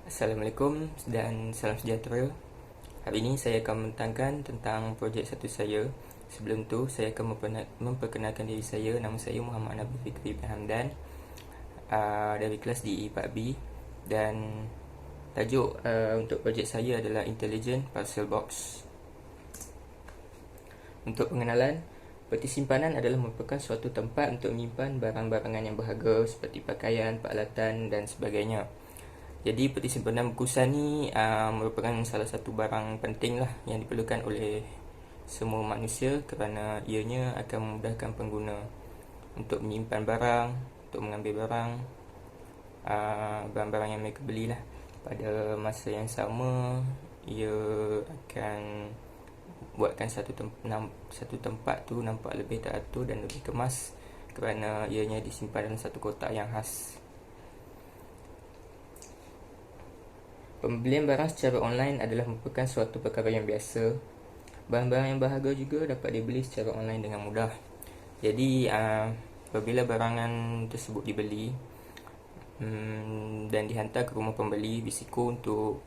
Assalamualaikum dan salam sejahtera. Hari ini saya akan membentangkan tentang projek satu saya. Sebelum tu, saya akan memperkenalkan diri saya. Nama saya Muhammad Nabil Fikri bin Hamdan, dari kelas DE 4B. Dan tajuk untuk projek saya adalah Intelligent Parcel Box. Untuk pengenalan, peti simpanan adalah merupakan suatu tempat untuk menyimpan barang-barangan yang berharga seperti pakaian, peralatan dan sebagainya. Jadi peti simpanan bungkusan ni merupakan salah satu barang penting lah yang diperlukan oleh semua manusia, kerana ianya akan memudahkan pengguna untuk menyimpan barang, untuk mengambil barang-barang yang mereka belilah. Pada masa yang sama, ia akan buatkan satu tempat tu nampak lebih teratur dan lebih kemas, kerana ianya disimpan dalam satu kotak yang khas. Pembelian barang secara online adalah merupakan suatu perkara yang biasa. Barang-barang yang berharga juga dapat dibeli secara online dengan mudah. Jadi apabila barangan tersebut dibeli dan dihantar ke rumah pembeli, risiko untuk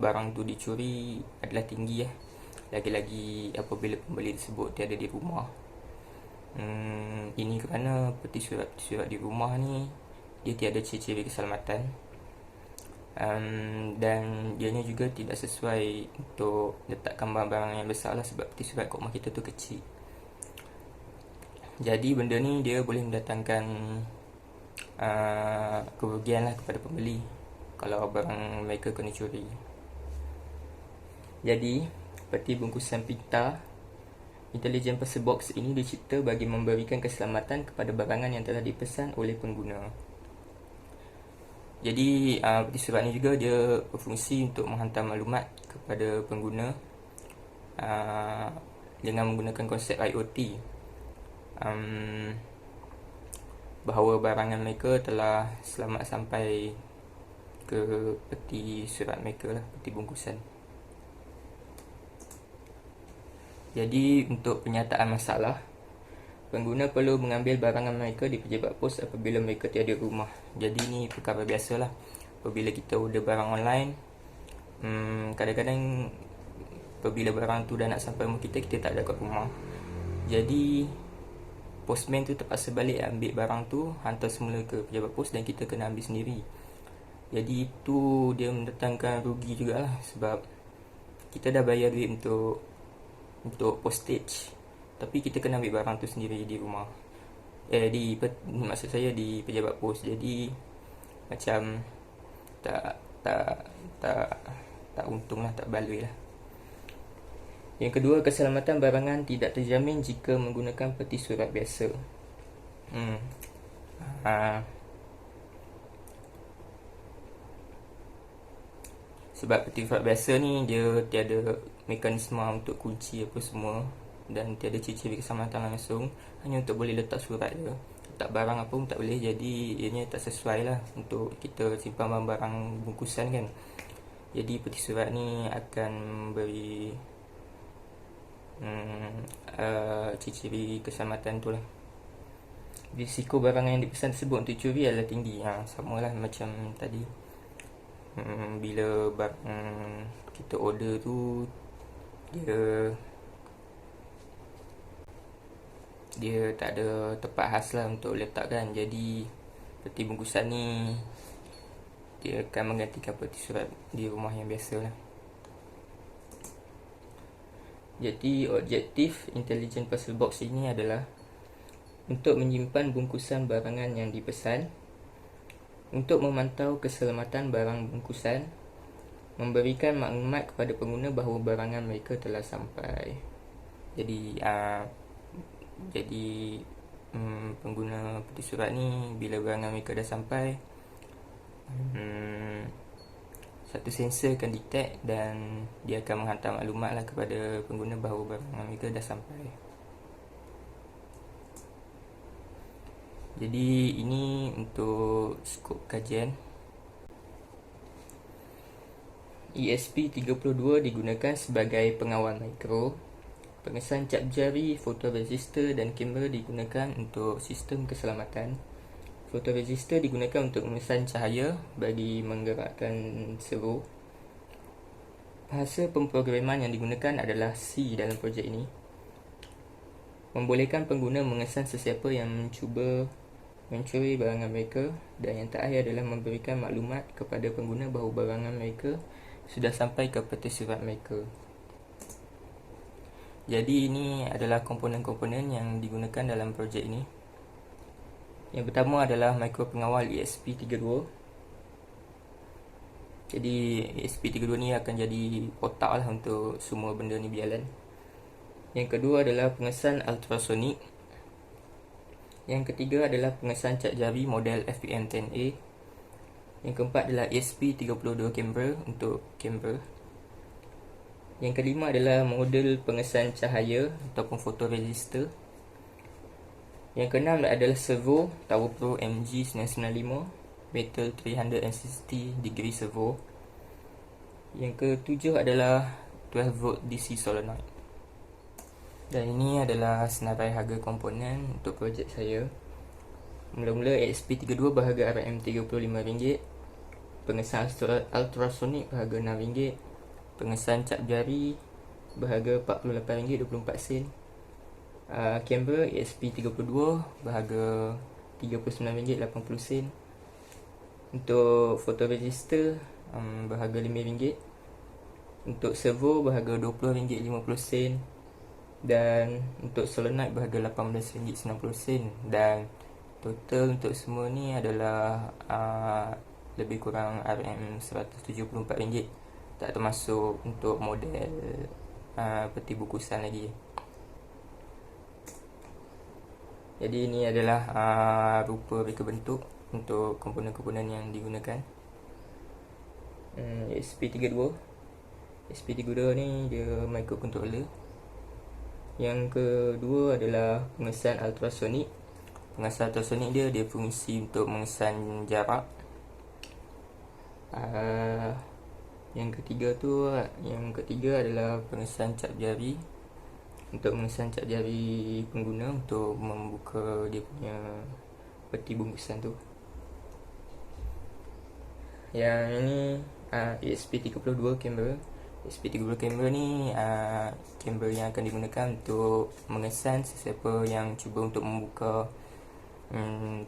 barang tu dicuri adalah tinggi. Lagi-lagi apabila pembeli tersebut tiada di rumah. Ini kerana peti surat di rumah ni dia tiada ciri-ciri keselamatan, dan ianya juga tidak sesuai untuk letakkan barang-barang yang besar lah, sebab peti surat kat rumah kita tu kecil. Jadi benda ni dia boleh mendatangkan kerugian lah kepada pembeli kalau barang mereka kena curi. Jadi peti bungkusan pita Intelligent Parcel Box ini dicipta bagi memberikan keselamatan kepada barangan yang telah dipesan oleh pengguna. Jadi peti surat ni juga dia berfungsi untuk menghantar maklumat kepada pengguna dengan menggunakan konsep IoT, bahawa barangan mereka telah selamat sampai ke peti surat mereka lah, peti bungkusan. Jadi untuk penyataan masalah, pengguna perlu mengambil barangan mereka di pejabat pos apabila mereka tiada rumah. Jadi ni perkara biasalah. Apabila kita order barang online, kadang-kadang apabila barang tu dah nak sampai rumah kita, kita tak ada kat rumah. Jadi postman tu terpaksa balik ambil barang tu, hantar semula ke pejabat pos dan kita kena ambil sendiri. Jadi itu dia mendatangkan rugi jugalah, sebab kita dah bayar duit untuk postage, tapi kita kena ambil barang tu sendiri di rumah. Maksud saya di pejabat pos. Jadi macam tak untung lah, tak baloi lah. Yang kedua, keselamatan barangan tidak terjamin jika menggunakan peti surat biasa. Sebab peti surat biasa ni dia tiada mekanisme untuk kunci apa semua, dan tiada ciri-ciri keselamatan langsung, hanya untuk boleh letak surat je. Letak barang apa pun tak boleh. Jadi ianya tak sesuai lah untuk kita simpan barang bungkusan kan. Jadi peti surat ni akan memberi ciri-ciri keselamatan tu lah. Risiko barangan yang dipesan tersebut untuk curi adalah tinggi. Sama lah macam tadi. Bila barang kita order tu dia tak ada tempat khas lah untuk letak kan. Jadi peti bungkusan ni dia akan menggantikan peti surat di rumah yang biasa lah. Jadi objektif Intelligent Parcel Box ini adalah untuk menyimpan bungkusan barangan yang dipesan, untuk memantau keselamatan barang bungkusan, memberikan maklumat kepada pengguna bahawa barangan mereka telah sampai. Jadi pengguna peti surat ni bila barangan mereka dah sampai, satu sensor akan detect dan dia akan menghantar maklumat lah kepada pengguna bahawa barangan mereka dah sampai. Jadi ini untuk skop kajian. ESP32 digunakan sebagai pengawal mikro. Pengesan cap jari, fotoresistor dan kamera digunakan untuk sistem keselamatan. Photoregister digunakan untuk memesan cahaya bagi menggerakkan servo. Bahasa pemrograman yang digunakan adalah C dalam projek ini. Membolehkan pengguna mengesan sesiapa yang mencuba mencuri barangan mereka, dan yang terakhir adalah memberikan maklumat kepada pengguna bahawa barangan mereka sudah sampai ke peti surat mereka. Jadi ini adalah komponen-komponen yang digunakan dalam projek ini. Yang pertama adalah mikro pengawal ESP32. Jadi ESP32 ni akan jadi otak lah untuk semua benda ni berjalan. Yang kedua adalah pengesan ultrasonic. Yang ketiga adalah pengesan cat jari model FPM10A. Yang keempat adalah ESP32 kamera untuk kamera. Yang kelima adalah model pengesan cahaya ataupun photoregister. Yang keenam adalah servo TowerPro MG995 metal 360 degree servo. Yang ketujuh adalah 12 volt DC solenoid. Dan ini adalah senarai harga komponen untuk projek saya. Mula-mula ESP32 berharga RM35, pengesan ultrasonic berharga RM6, pengesan cap jari berharga RM48.24, kamera ESP32 berharga RM39.80. Untuk photoregister berharga RM5. Untuk servo berharga RM20.50. Dan untuk solenoid berharga RM18.90. Dan total untuk semua ni adalah lebih kurang RM174, tak termasuk untuk model peti bungkusan lagi. Jadi ini adalah rupa reka bentuk untuk komponen-komponen yang digunakan. ESP32 ni dia microcontroller. Yang kedua adalah pengesan ultrasonic. Pengesan ultrasonic dia fungsi untuk mengesan jarak. Yang ketiga adalah pengesan cap jari, untuk mengesan cap jari pengguna untuk membuka dia punya peti bungkusan tu. Yang ini ESP32 kamera. ESP32 kamera ni kamera yang akan digunakan untuk mengesan sesiapa yang cuba untuk membuka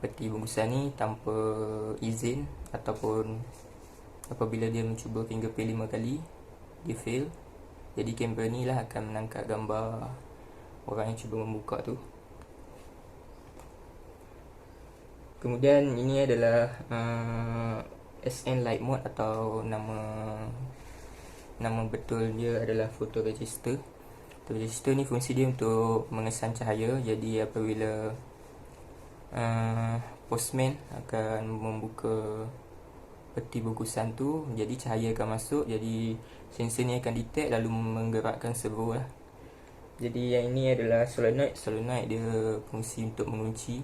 peti bungkusan ni tanpa izin, ataupun apabila dia mencuba fingerprint 5 kali dia fail. Jadi kamera ni lah akan menangkap gambar orang yang cuba membuka tu. Kemudian ini adalah SN Light Mode, atau nama betul dia adalah photoregister. Photoregister ni fungsi dia untuk mengesan cahaya. Jadi apabila postman akan membuka peti bungkusan tu, jadi cahaya akan masuk, jadi sensor ni akan detect lalu menggerakkan servo lah. Jadi yang ini adalah solenoid. Solenoid dia fungsi untuk mengunci.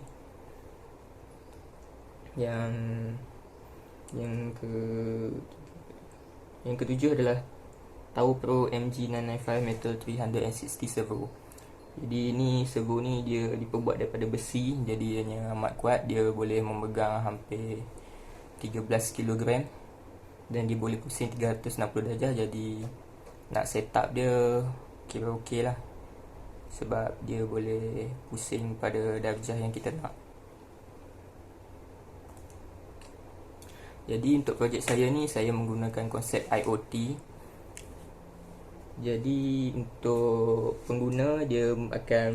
Yang ketujuh adalah TowerPro MG995 metal 360 servo. Jadi ni servo ni dia diperbuat daripada besi, jadi ianya amat kuat. Dia boleh memegang hampir 13 kg dan dia boleh pusing 360 darjah. Jadi nak set up dia kira okey lah, sebab dia boleh pusing pada darjah yang kita nak. Jadi untuk projek saya ni, saya menggunakan konsep IoT. Jadi untuk pengguna, dia akan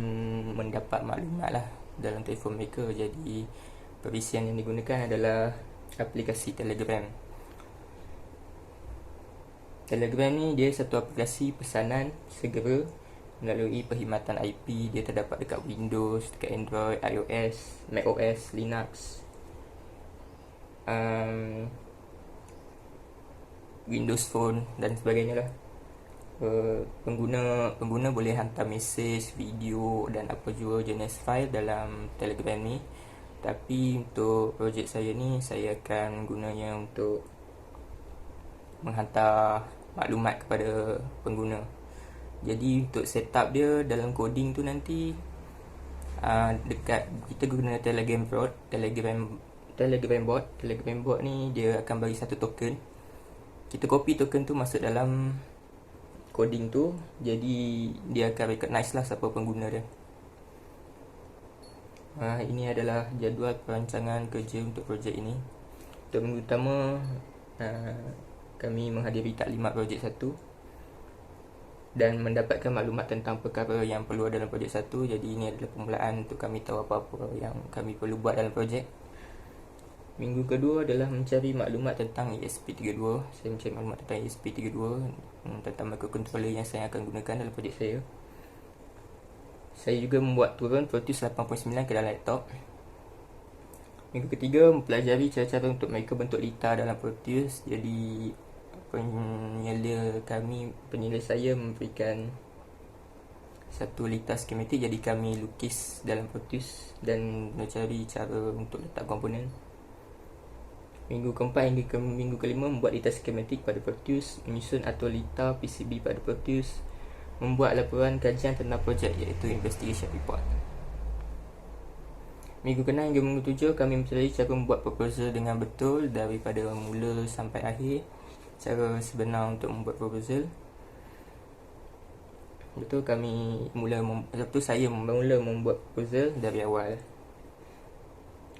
mendapat maklumat lah dalam telefon mereka. Jadi perisian yang digunakan adalah aplikasi Telegram. Telegram ni dia satu aplikasi pesanan segera melalui perkhidmatan IP. Dia terdapat dekat Windows, dekat Android, iOS, macOS, Linux, Windows Phone dan sebagainya lah. Pengguna boleh hantar mesej, video dan apa jua jenis file dalam Telegram ni. Tapi untuk projek saya ni, saya akan gunanya untuk menghantar maklumat kepada pengguna. Jadi untuk setup dia dalam coding tu nanti dekat kita guna Telegram Telegram bot. Telegram bot ni dia akan bagi satu token. Kita copy token tu masuk dalam coding tu, jadi dia akan recognize lah siapa pengguna dia. Ini adalah jadual perancangan kerja untuk projek ini. Untuk minggu pertama, kami menghadiri taklimat projek 1 dan mendapatkan maklumat tentang perkara yang perlu dalam projek 1. Jadi ini adalah permulaan untuk kami tahu apa-apa yang kami perlu buat dalam projek. Minggu kedua adalah mencari maklumat tentang ESP32. Saya mencari maklumat tentang ESP32, tentang microcontroller yang saya akan gunakan dalam projek saya. Saya juga membuat turun Pro Tools 8.9 ke dalam laptop. Minggu ketiga, mempelajari cara-cara untuk mereka bentuk litar dalam Pro Tools. Jadi penyela saya memberikan satu litar skematik, jadi kami lukis dalam Pro Tools dan mencari cara untuk letak komponen. Minggu keempat hingga ke minggu kelima, membuat litar skematik pada Pro Tools, menyusun atau litar PCB pada Pro Tools, membuat laporan kajian tentang projek iaitu investigation report. Minggu ke-6 hingga minggu 7, kami mempelajari cara membuat proposal dengan betul daripada mula sampai akhir. Cara sebenar untuk membuat proposal. Betul, saya mula membuat proposal dari awal.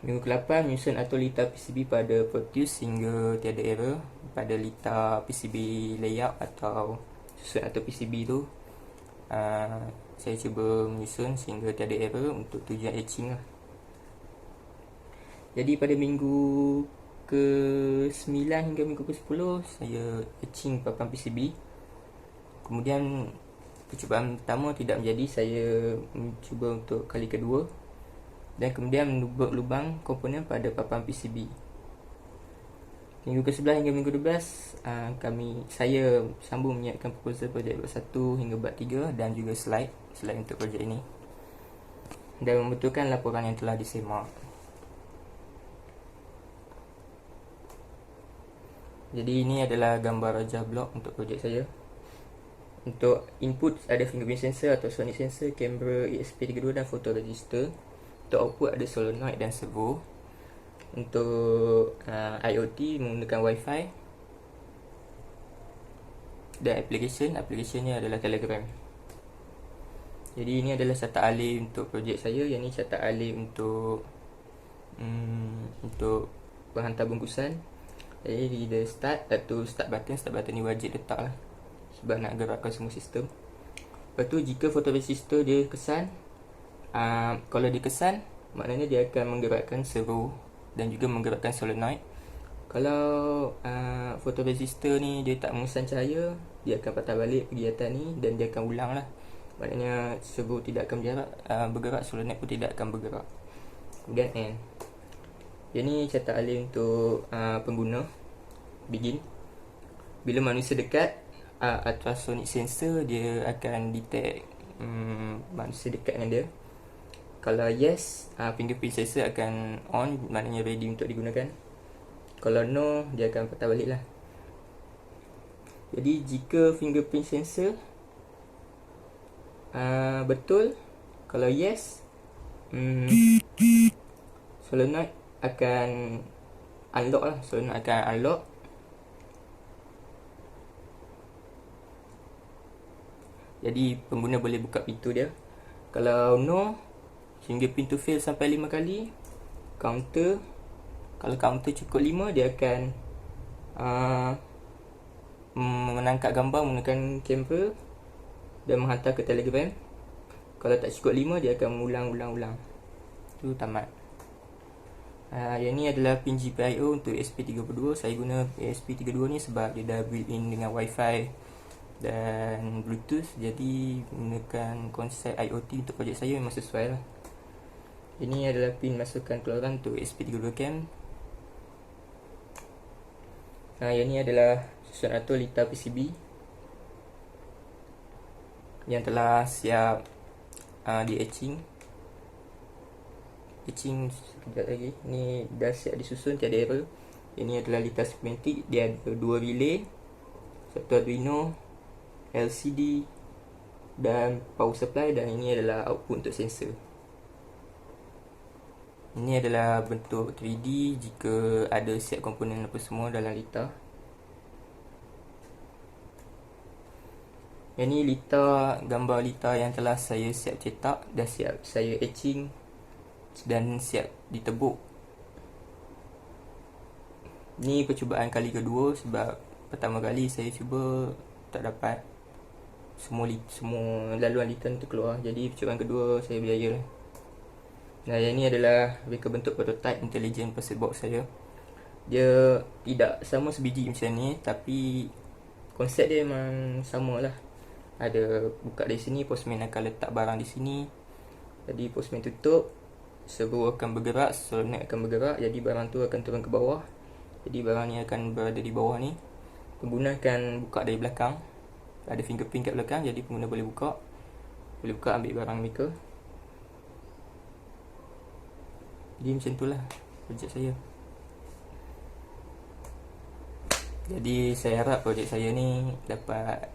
Minggu ke-8, menyusun atau litar PCB pada Pro Tools hingga tiada error. Pada litar PCB layout atau susun atau PCB tu, saya cuba menyusun sehingga tiada error untuk tujuan etching lah. Jadi pada minggu ke-9 hingga minggu ke-10, saya etching papan PCB. Kemudian percubaan pertama tidak menjadi, saya mencuba untuk kali kedua dan kemudian menubuk lubang komponen pada papan PCB. Minggu ke-11 hingga minggu ke-12, saya sambung menyiapkan proposal projek bab 1 hingga bab 3 dan juga slide untuk projek ini dan membetulkan laporan yang telah disemak. Jadi ini adalah gambar rajah blok untuk projek saya. Untuk input ada fingerprint sensor atau sonic sensor, kamera ESP32 dan photoregister. Untuk output ada solenoid dan servo. Untuk IoT menggunakan Wi-Fi. Dan applicationnya adalah Telegram. Jadi ini adalah carta alih untuk projek saya. Yang ini carta alih untuk penghantar bungkusan. Jadi di the start button ni wajib letak lah, sebab nak gerakkan semua sistem. Lepas tu jika photoresistor dia kesan, kalau dia kesan, maknanya dia akan menggerakkan servo dan juga menggerakkan solenoid. Kalau photoresistor ni dia tak mengesan cahaya, dia akan patah balik pergi atas ni dan dia akan ulang lah. Maknanya servo tidak akan bergerak, solenoid pun tidak akan bergerak. Kemudian N. Yang ni carta alih untuk pengguna begin. Bila manusia dekat, ultrasonic sensor dia akan detect manusia dekat dengan dia. Kalau yes, fingerprint sensor akan on, maknanya ready untuk digunakan. Kalau no, dia akan patah balik lah. Jadi jika fingerprint sensor betul, kalau yes, solenoid akan unlock lah. Solenoid akan unlock. Jadi pengguna boleh buka pintu dia. Kalau no, sehingga pintu fail sampai 5 kali, counter. Kalau counter cukup 5, dia akan menangkap gambar menggunakan kamera dan menghantar ke Telegram. Kalau tak cukup 5, dia akan ulang. Itu tamat. Yang ni adalah pin GPIO untuk ESP32. Saya guna ESP32 ni sebab dia dah built in dengan Wi-Fi dan Bluetooth. Jadi menggunakan konsep IoT untuk projek saya memang sesuai lah. Ini adalah pin masukkan keluaran untuk ESP32 cam. Yang ni adalah susun atau litar PCB yang telah siap di etching sekejap lagi. Ni dah siap disusun, tiada error. Ini adalah litar skematik. Dia ada 2 relay, satu Arduino, LCD dan power supply, dan ini adalah output untuk sensor. Ini adalah bentuk 3D jika ada siap komponen apa semua dalam Lita. Yang ni Lita, gambar Lita yang telah saya siap cetak, dah siap saya etching dan siap ditebuk. Ni percubaan kali kedua sebab pertama kali saya cuba tak dapat. Semua laluan Lita tu keluar. Jadi percubaan kedua saya berjaya. Nah, yang ni adalah reka bentuk prototype intelligent puzzle box saya. Dia tidak sama sebiji macam ni, tapi konsep dia memang sama lah. Ada buka dari sini, postman akan letak barang di sini. Jadi postman tutup, servo akan bergerak, solenoid akan bergerak, jadi barang tu akan turun ke bawah. Jadi barang ni akan berada di bawah ni. Pengguna akan buka dari belakang. Ada fingerprint kat belakang, jadi pengguna boleh buka, ambil barang mereka. Jadi macam tu lah projek saya. Jadi saya harap projek saya ni dapat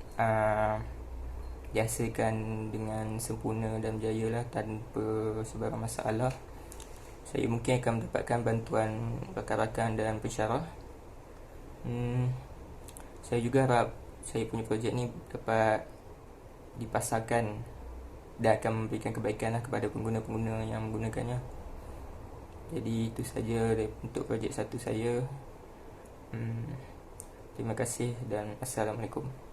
dihasilkan dengan sempurna dan berjaya lah, tanpa sebarang masalah. Saya mungkin akan mendapatkan bantuan rakan-rakan dan pensyarah. Saya juga harap saya punya projek ni dapat dipasarkan dan akan memberikan kebaikan lah kepada pengguna-pengguna yang menggunakannya. Jadi itu saja untuk projek satu saya. Terima kasih dan Assalamualaikum.